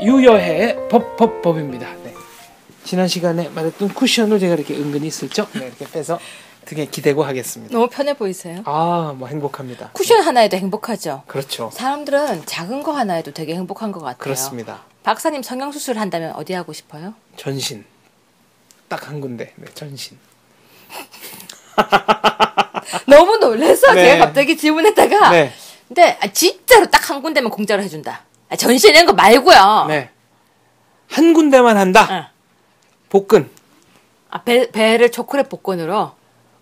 유여해 법입니다. 네. 지난 시간에 말했던 쿠션을 제가 이렇게 은근히 슬쩍 이렇게 빼서 등에 기대고 하겠습니다. 너무 편해 보이세요? 아, 뭐 행복합니다. 쿠션 하나에도 행복하죠. 그렇죠. 사람들은 작은 거 하나에도 되게 행복한 것 같아요. 그렇습니다. 박사님 성형수술 한다면 어디 하고 싶어요? 전신. 딱 한 군데. 네, 전신. 너무 놀라서 네. 제가 갑자기 질문했다가 네. 근데 진짜로 딱 한 군데만 공짜로 해준다. 전신 이런 거 말고요. 네. 한 군데만 한다. 응. 복근. 배를 초콜릿 복근으로.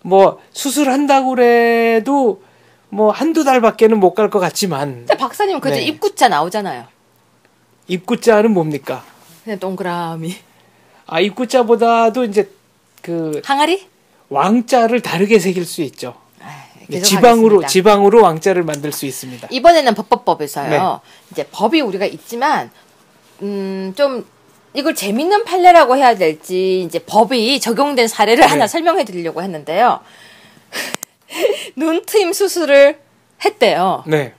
뭐 수술한다고 그래도 뭐 한두 달밖에는 못 갈 것 같지만. 근데 박사님 그때 네. 입구자 나오잖아요. 입구자는 뭡니까? 그냥 동그라미. 아, 입구자보다도 이제 그 항아리? 왕자를 다르게 새길 수 있죠. 계속 지방으로 하겠습니다. 지방으로 왕자를 만들 수 있습니다. 이번에는 법에서요. 네. 이제 법이 우리가 있지만 좀 이걸 재밌는 판례라고 해야 될지 이제 법이 적용된 사례를 네. 하나 설명해 드리려고 했는데요. 눈트임 수술을 했대요. 네.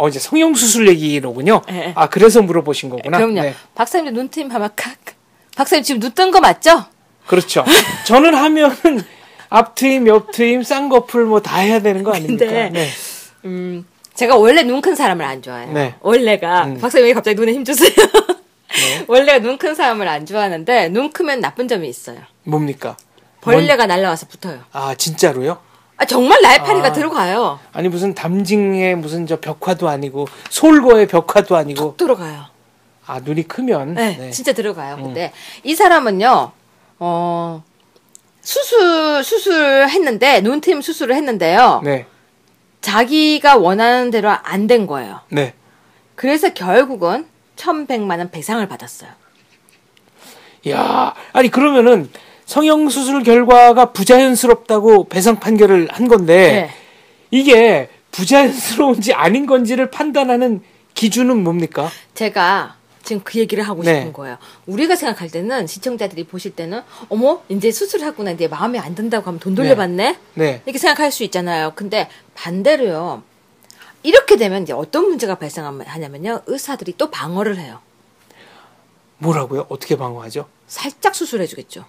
이제 성형수술 얘기로군요. 네. 아, 그래서 물어보신 거구나. 그럼요. 네. 박사님도 눈트임 하면 박사님 지금 눈 뜬 거 맞죠? 그렇죠. 저는 하면은 앞트임, 옆트임, 쌍꺼풀 뭐 다 해야 되는 거 아닙니까? 근데 네. 제가 원래 눈 큰 사람을 안 좋아해요. 네. 원래가 박사님 왜 갑자기 눈에 힘 주세요? 네. 원래가 눈 큰 사람을 안 좋아하는데 눈 크면 나쁜 점이 있어요. 뭡니까? 벌레가 날라와서 붙어요. 아, 진짜로요? 정말 날파리가 들어가요. 아니 무슨 담징의 무슨 저 벽화도 아니고 솔거의 벽화도 아니고 툭 들어가요. 아, 눈이 크면 네, 진짜 들어가요. 근데 이 사람은요, 수술했는데, 눈트임 수술을 했는데요. 네. 자기가 원하는 대로 안 된 거예요. 네. 그래서 결국은 1,100만 원 배상을 받았어요. 야, 아니 그러면은 성형수술 결과가 부자연스럽다고 배상 판결을 한 건데 네. 이게 부자연스러운지 아닌 건지를 판단하는 기준은 뭡니까? 제가 지금 그 얘기를 하고 네. 싶은 거예요. 우리가 생각할 때는, 시청자들이 보실 때는, 어머, 이제 수술하고 난 뒤에 마음에 안 든다고 하면 돈 돌려받네? 네. 이렇게 생각할 수 있잖아요. 근데 반대로요. 이렇게 되면 이제 어떤 문제가 발생하냐면요. 의사들이 또 방어를 해요. 뭐라고요? 어떻게 방어하죠? 살짝 수술해주겠죠.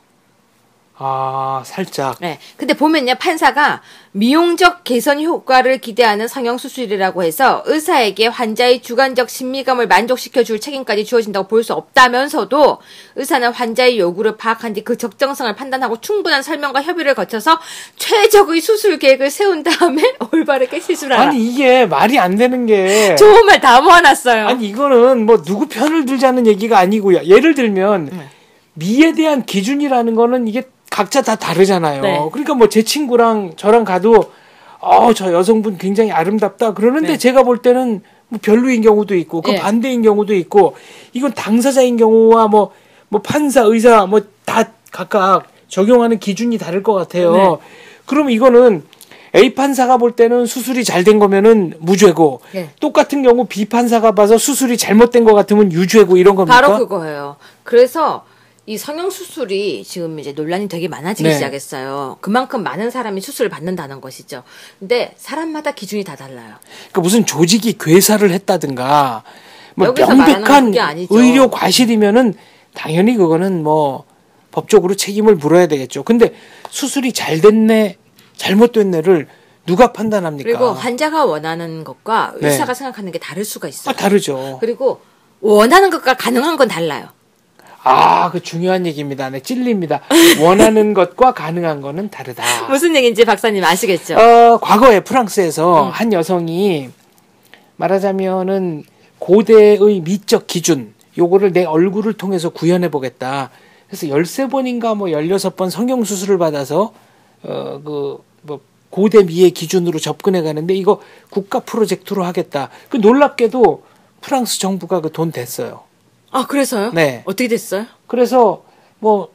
아, 살짝. 네. 근데 보면요. 판사가 미용적 개선 효과를 기대하는 성형수술이라고 해서 의사에게 환자의 주관적 신미감을 만족시켜줄 책임까지 주어진다고 볼 수 없다면서도 의사는 환자의 요구를 파악한 뒤 그 적정성을 판단하고 충분한 설명과 협의를 거쳐서 최적의 수술 계획을 세운 다음에 올바르게 시술하라. 아니 이게 말이 안 되는 게 좋은 말 다 모아놨어요. 아니 이거는 뭐 누구 편을 들자는 얘기가 아니고요. 예를 들면 미에 대한 기준이라는 거는 이게 각자 다 다르잖아요. 네. 그러니까 뭐 제 친구랑 저랑 가도 저 여성분 굉장히 아름답다 그러는데 네. 제가 볼 때는 뭐 별로인 경우도 있고 그 네. 반대인 경우도 있고 이건 당사자인 경우와 뭐 판사, 의사 뭐 다 각각 적용하는 기준이 다를 것 같아요. 네. 그럼 이거는 A 판사가 볼 때는 수술이 잘 된 거면은 무죄고 네. 똑같은 경우 B 판사가 봐서 수술이 잘못된 것 같으면 유죄고 이런 겁니까? 바로 그거예요. 그래서 이 성형수술이 지금 이제 논란이 되게 많아지기 네. 시작했어요. 그만큼 많은 사람이 수술을 받는다는 것이죠. 근데 사람마다 기준이 다 달라요. 그러니까 무슨 조직이 괴사를 했다든가 뭐 여기서 말하는 명백한 그게 아니죠. 의료 과실이면은 당연히 그거는 뭐 법적으로 책임을 물어야 되겠죠. 근데 수술이 잘 됐네, 잘못됐네를 누가 판단합니까? 그리고 환자가 원하는 것과 네. 의사가 생각하는 게 다를 수가 있어요. 다르죠. 그리고 원하는 것과 가능한 건 달라요. 그 중요한 얘기입니다. 네, 찔립니다. 원하는 것과 가능한 거는 다르다. 무슨 얘기인지 박사님 아시겠죠? 과거에 프랑스에서 한 여성이 말하자면은 고대의 미적 기준, 요거를 내 얼굴을 통해서 구현해 보겠다. 그래서 13번인가 뭐 16번 성형수술을 받아서, 뭐 고대 미의 기준으로 접근해 가는데 이거 국가 프로젝트로 하겠다. 그 놀랍게도 프랑스 정부가 그 돈 댔어요. 그래서요? 네. 어떻게 됐어요? 그래서 뭐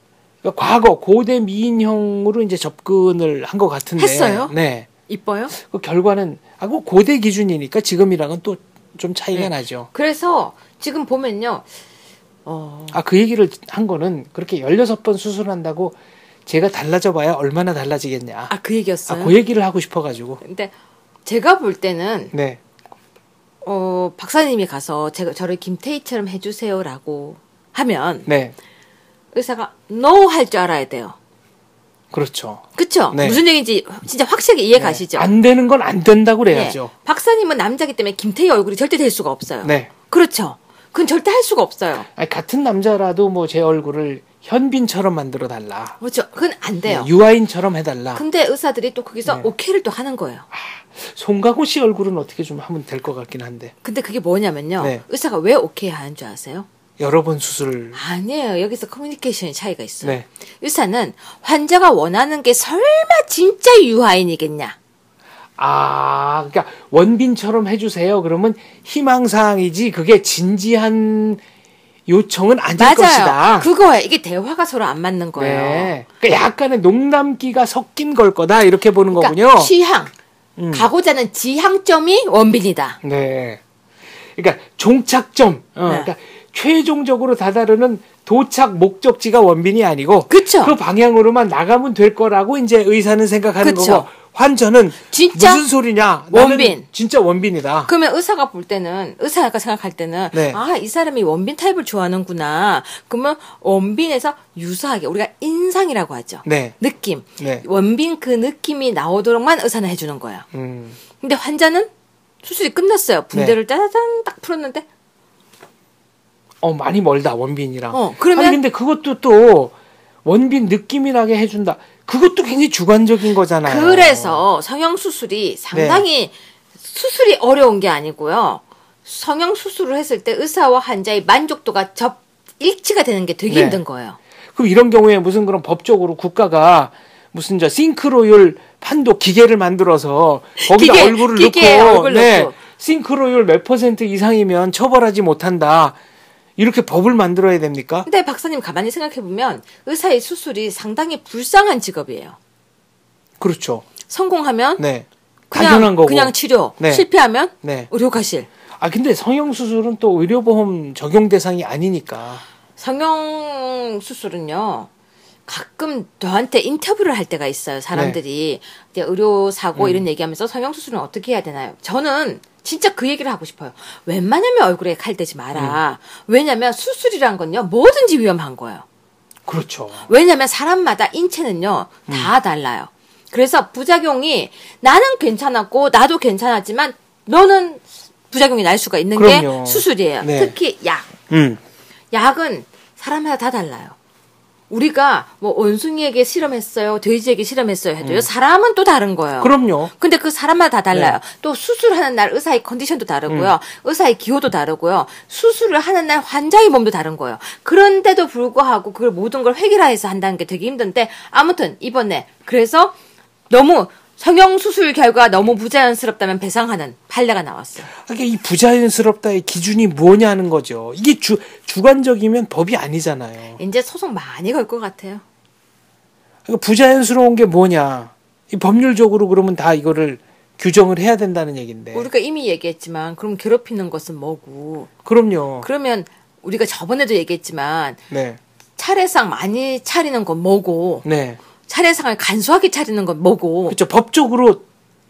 과거 고대 미인형으로 이제 접근을 한 것 같은데 했어요? 네. 이뻐요? 그 결과는 그 고대 기준이니까 지금이랑은 또 좀 차이가 네. 나죠. 그래서 지금 보면요. 그 얘기를 한 거는 그렇게 16번 수술한다고 제가 달라져 봐야 얼마나 달라지겠냐. 그 얘기였어요? 그 얘기를 하고 싶어 가지고. 근데 제가 볼 때는 네. 박사님이 가서 저를 김태희처럼 해주세요라고 하면 네. 의사가 no 할 줄 알아야 돼요. 그렇죠. 그쵸? 네. 무슨 얘기인지 진짜 확실하게 이해 가시죠? 안 되는 건 안 된다고 그래야죠. 네. 박사님은 남자기 때문에 김태희 얼굴이 절대 될 수가 없어요. 네. 그렇죠. 그건 절대 할 수가 없어요. 아니, 같은 남자라도 뭐 제 얼굴을 현빈처럼 만들어 달라. 그렇죠. 그건 안 돼요. 네, 유아인처럼 해달라. 근데 의사들이 또 거기서 네. 오케이를 또 하는 거예요. 송강호 씨 얼굴은 어떻게 좀 하면 될 것 같긴 한데. 근데 그게 뭐냐면요. 네. 의사가 왜 오케이 하는 줄 아세요? 여러 번 수술을. 아니에요. 여기서 커뮤니케이션의 차이가 있어요. 네. 의사는 환자가 원하는 게 설마 진짜 유아인이겠냐? 아, 그러니까 원빈처럼 해주세요. 그러면 희망사항이지 그게 진지한 요청은 아닐 맞아요. 것이다. 그거예요. 이게 대화가 서로 안 맞는 거예요. 네. 그러니까 약간의 농담기가 섞인 걸 거다 이렇게 보는 그러니까 거군요. 취향, 가고자 하는 지향점이 원빈이다. 네. 그러니까 종착점, 네. 그러니까 최종적으로 다다르는 도착 목적지가 원빈이 아니고 그쵸. 그 방향으로만 나가면 될 거라고 이제 의사는 생각하는 그쵸. 거고 환자는 진짜 무슨 소리냐? 나는 원빈. 진짜 원빈이다. 그러면 의사가 볼 때는, 의사가 생각할 때는, 네. 아, 이 사람이 원빈 타입을 좋아하는구나. 그러면 원빈에서 유사하게, 우리가 인상이라고 하죠. 네. 느낌. 네. 원빈 그 느낌이 나오도록만 의사는 해주는 거예요. 근데 환자는 수술이 끝났어요. 분대를 짜잔 딱 풀었는데, 많이 멀다 원빈이랑. 그러면 아니 근데 그것도 또 원빈 느낌이 나게 해준다. 그것도 굉장히 주관적인 거잖아요. 그래서 성형수술이 상당히 수술이 어려운 게 아니고요. 성형수술을 했을 때 의사와 환자의 만족도가 일치가 되는 게 되게 네. 힘든 거예요. 그럼 이런 경우에 무슨 그런 법적으로 국가가 무슨 싱크로율 판독 기계를 만들어서 거기다 얼굴을 기계에 넣고, 얼굴 넣고. 싱크로율 몇 % 이상이면 처벌하지 못한다. 이렇게 법을 만들어야 됩니까? 근데 박사님 가만히 생각해보면 의사의 수술이 상당히 불쌍한 직업이에요. 그렇죠. 성공하면 네. 당연한 거고. 그냥 치료, 네. 실패하면 네. 의료가실. 아 근데 성형수술은 또 의료보험 적용 대상이 아니니까. 성형수술은요. 가끔 저한테 인터뷰를 할 때가 있어요. 사람들이 이제 의료사고 이런 얘기하면서 성형수술은 어떻게 해야 되나요? 저는 진짜 그 얘기를 하고 싶어요. 웬만하면 얼굴에 칼 대지 마라. 왜냐면 수술이란 건요. 뭐든지 위험한 거예요. 그렇죠. 왜냐면 사람마다 인체는요. 다 달라요. 그래서 부작용이 나는 괜찮았고 나도 괜찮았지만 너는 부작용이 날 수가 있는 그럼요. 게 수술이에요. 네. 특히 약. 약은 사람마다 다 달라요. 우리가 뭐 원숭이에게 실험했어요, 돼지에게 실험했어요 해도요. 사람은 또 다른 거예요. 그럼요. 근데 그 사람마다 다 달라요. 네. 또 수술하는 날 의사의 컨디션도 다르고요. 의사의 기호도 다르고요. 수술을 하는 날 환자의 몸도 다른 거예요. 그런데도 불구하고 그걸 모든 걸 획일화해서 한다는 게 되게 힘든데 아무튼 이번에 그래서 너무 성형수술 결과 너무 부자연스럽다면 배상하는 판례가 나왔어요. 그러니까 이 부자연스럽다의 기준이 뭐냐는 거죠. 이게 주관적이면 법이 아니잖아요. 이제 소송 많이 걸 것 같아요. 그러니까 부자연스러운 게 뭐냐. 이 법률적으로 그러면 다 이거를 규정을 해야 된다는 얘기인데. 우리가 이미 얘기했지만 그럼 괴롭히는 것은 뭐고. 그럼요. 그러면 우리가 저번에도 얘기했지만 네. 차례상 많이 차리는 건 뭐고. 네. 차례상을 간소하게 차리는 건 뭐고. 그렇죠. 법적으로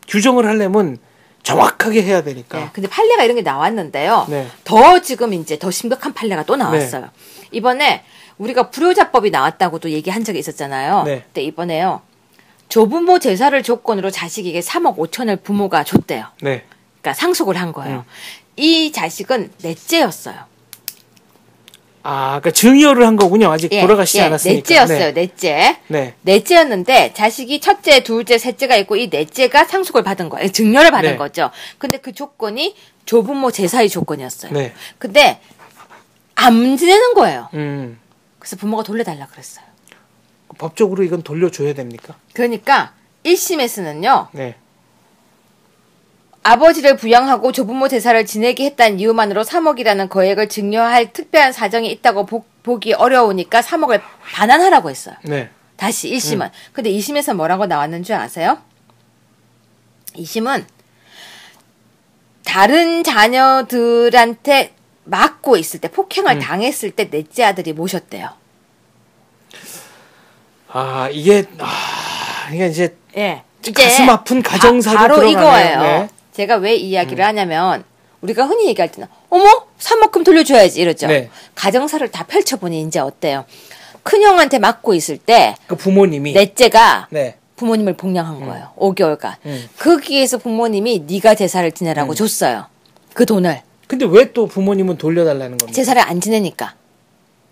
규정을 하려면 정확하게 해야 되니까. 네, 근데 판례가 이런 게 나왔는데요. 네. 더 지금 이제 더 심각한 판례가 또 나왔어요. 이번에 우리가 불효자법이 나왔다고도 얘기한 적이 있었잖아요. 네. 근데 이번에요. 조부모 제사를 조건으로 자식에게 3억 5천을 부모가 줬대요. 네. 그러니까 상속을 한 거예요. 이 자식은 넷째였어요. 아, 그러니까 증여를 한 거군요. 아직 돌아가시지 않았으니까. 넷째였어요. 넷째. 네. 넷째였는데 자식이 첫째, 둘째, 셋째가 있고 이 넷째가 상속을 받은 거예요. 증여를 받은 네. 거죠. 근데 그 조건이 조부모 제사의 조건이었어요. 네. 근데 안 지내는 거예요. 음. 그래서 부모가 돌려달라 그랬어요. 법적으로 이건 돌려줘야 됩니까? 그러니까 1심에서는요. 네. 아버지를 부양하고 조부모 제사를 지내게 했다는 이유만으로 3억이라는 거액을 증여할 특별한 사정이 있다고 보기 어려우니까 3억을 반환하라고 했어요. 네. 다시 1심은. 근데 2심에서 뭐라고 나왔는 줄 아세요? 2심은 다른 자녀들한테 맞고 있을 때, 폭행을 당했을 때 넷째 아들이 모셨대요. 아, 이게 이제 예. 가슴 아픈 가정사로 바로 들어가네요. 이거예요. 네. 제가 왜 이 이야기를 하냐면 우리가 흔히 얘기할 때는 어머 3억큼 돌려줘야지 이러죠. 네. 가정사를 다 펼쳐보니 이제 어때요? 큰형한테 맡고 있을 때 그 부모님이 넷째가 네. 부모님을 복양한 거예요. 5개월간. 거기에서 부모님이 네가 제사를 지내라고 줬어요. 그 돈을. 근데 왜 또 부모님은 돌려달라는 겁니까? 제사를 안 지내니까.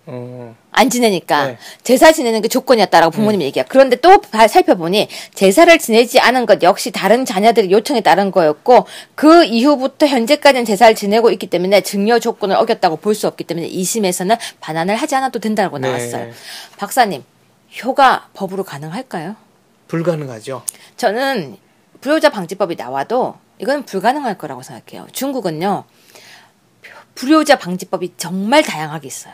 어. 안 지내니까 네. 제사 지내는 게 조건이었다라고 부모님이 얘기해요. 그런데 또 살펴보니 제사를 지내지 않은 것 역시 다른 자녀들의 요청에 따른 거였고 그 이후부터 현재까지는 제사를 지내고 있기 때문에 증여 조건을 어겼다고 볼 수 없기 때문에 2심에서는 반환을 하지 않아도 된다고 네. 나왔어요. 박사님, 효가 법으로 가능할까요? 불가능하죠. 저는 불효자 방지법이 나와도 이건 불가능할 거라고 생각해요. 중국은요. 불효자 방지법이 정말 다양하게 있어요.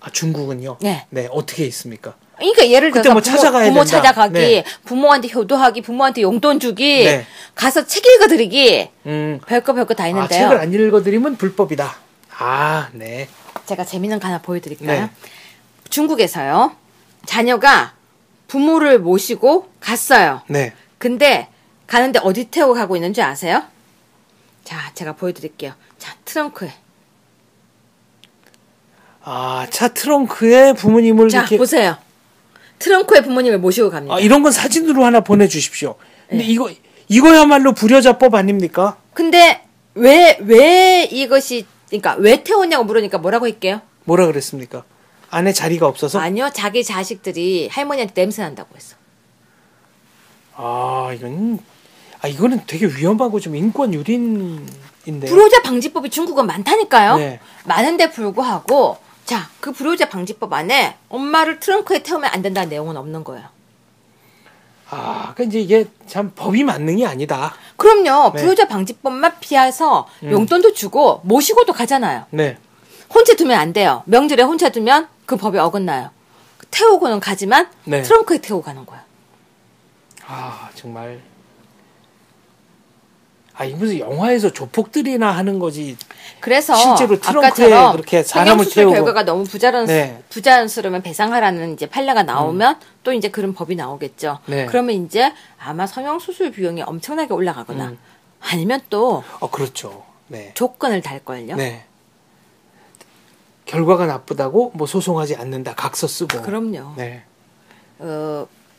아, 중국은요? 네. 네, 어떻게 있습니까? 그러니까 예를 그때 들어서 뭐 찾아가야 부모 된다. 찾아가기, 네. 부모한테 효도하기, 부모한테 용돈 주기, 네. 가서 책 읽어드리기, 음. 별거 다 아, 있는데요. 책을 안 읽어드리면 불법이다. 아, 네. 제가 재밌는 거 하나 보여드릴까요? 네. 중국에서요. 자녀가 부모를 모시고 갔어요. 네. 근데 가는데 어디 태우고 가고 있는 줄 아세요? 자, 제가 보여드릴게요. 자, 트렁크에. 아, 차 트렁크에 부모님을 자, 이렇게. 보세요. 트렁크에 부모님을 모시고 갑니다. 아, 이런 건 사진으로 하나 보내주십시오. 근데 네. 이거야말로 불효자법 아닙니까? 근데 왜 이것이, 그러니까 왜 태웠냐고 물으니까 뭐라고 할게요? 뭐라 그랬습니까? 안에 자리가 없어서? 아니요, 자기 자식들이 할머니한테 냄새 난다고 했어. 이거는 되게 위험하고 좀 인권 유린인데. 불효자 방지법이 중국은 많다니까요. 네. 많은데 불구하고 자, 그 불효자 방지법 안에 엄마를 트렁크에 태우면 안 된다는 내용은 없는 거예요. 그러니까 이제 이게 참 법이 만능이 아니다. 그럼요. 네. 불효자 방지법만 피해서 용돈도 주고 모시고도 가잖아요. 네. 혼자 두면 안 돼요. 명절에 혼자 두면 그 법이 어긋나요. 태우고는 가지만 네. 트렁크에 태우고 가는 거야. 정말. 이 무슨 영화에서 조폭들이나 하는 거지. 그래서 실제로 트렁크에 아까처럼 그렇게 사람을 성형수술 태우고. 결과가 너무 네. 부자연스러우면 배상하라는 이제 판례가 나오면 또 이제 그런 법이 나오겠죠. 네. 그러면 이제 아마 성형수술 비용이 엄청나게 올라가거나 아니면 또 그렇죠. 네. 조건을 달걸요. 네. 결과가 나쁘다고 뭐 소송하지 않는다. 각서 쓰고. 그럼요. 네.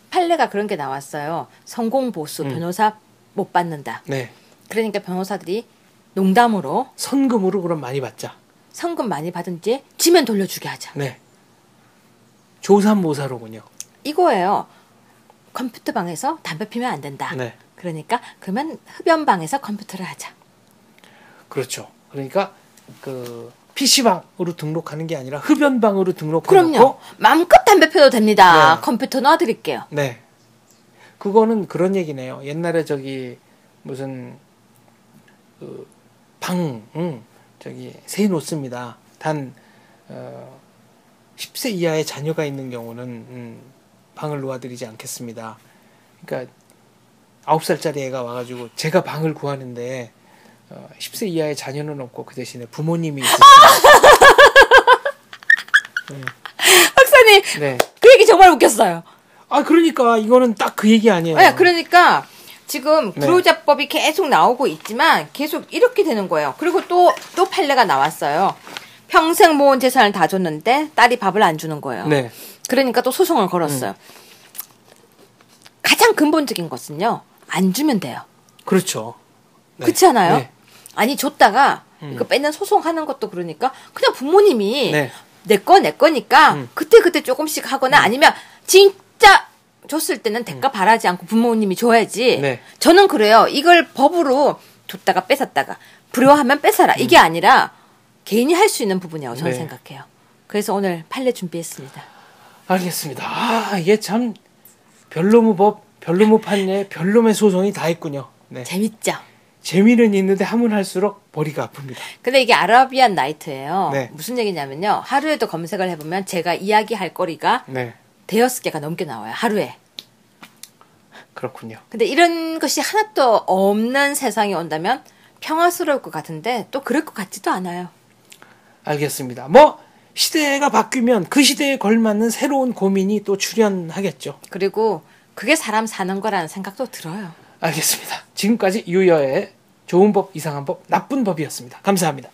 판례가 그런 게 나왔어요. 성공보수 변호사 못 받는다. 네. 그러니까 변호사들이 농담으로 선금으로 그럼 많이 받자. 성금 많이 받은 뒤에 지면 돌려주게 하자. 네. 조삼모사로군요. 이거예요. 컴퓨터방에서 담배 피면 안 된다. 네. 그러니까 그러면 흡연방에서 컴퓨터를 하자. 그렇죠. 그러니까 그 PC방으로 등록하는 게 아니라 흡연방으로 등록하고. 그럼요. 마음껏 담배 피워도 됩니다. 네. 컴퓨터 놔드릴게요. 네. 그거는 그런 얘기네요. 옛날에 무슨 세 놓습니다. 단 10세 이하의 자녀가 있는 경우는 방을 놓아드리지 않겠습니다. 그러니까 9살짜리 애가 와가지고 제가 방을 구하는데 10세 이하의 자녀는 없고 그 대신에 부모님이 있으시다. 박사님, 네. 그 얘기 정말 웃겼어요. 그러니까 이거는 딱 그 얘기 아니에요. 네, 그러니까 지금 네. 불효자법이 계속 나오고 있지만 계속 이렇게 되는 거예요. 그리고 또 판례가 나왔어요. 평생 모은 재산을 다 줬는데 딸이 밥을 안 주는 거예요. 네. 그러니까 또 소송을 걸었어요. 가장 근본적인 것은요. 안 주면 돼요. 그렇죠. 네. 그렇지 않아요? 네. 아니 줬다가 이거 뺏는 소송하는 것도 그러니까 그냥 부모님이 네. 내 거니까 그때 조금씩 하거나 아니면 진짜 줬을 때는 대가 바라지 않고 부모님이 줘야지. 네. 저는 그래요. 이걸 법으로 줬다가 뺏었다가 불효하면 뺏어라. 이게 아니라 개인이 할 수 있는 부분이라고 저는 네. 생각해요. 그래서 오늘 판례 준비했습니다. 알겠습니다. 이게 참 별로무 법, 별로무 판례, 별로의 소송이 다 있군요. 네. 재밌죠? 재미는 있는데 하면 할수록 머리가 아픕니다. 근데 이게 아라비안 나이트예요. 네. 무슨 얘기냐면요. 하루에도 검색을 해보면 제가 이야기할 거리가 네. 6개가 넘게 나와요. 하루에. 그렇군요. 근데 이런 것이 하나도 없는 세상이 온다면 평화스러울 것 같은데 또 그럴 것 같지도 않아요. 알겠습니다. 시대가 바뀌면 그 시대에 걸맞는 새로운 고민이 또 출현하겠죠. 그리고 그게 사람 사는 거라는 생각도 들어요. 알겠습니다. 지금까지 유여의 좋은 법, 이상한 법, 나쁜 법이었습니다. 감사합니다.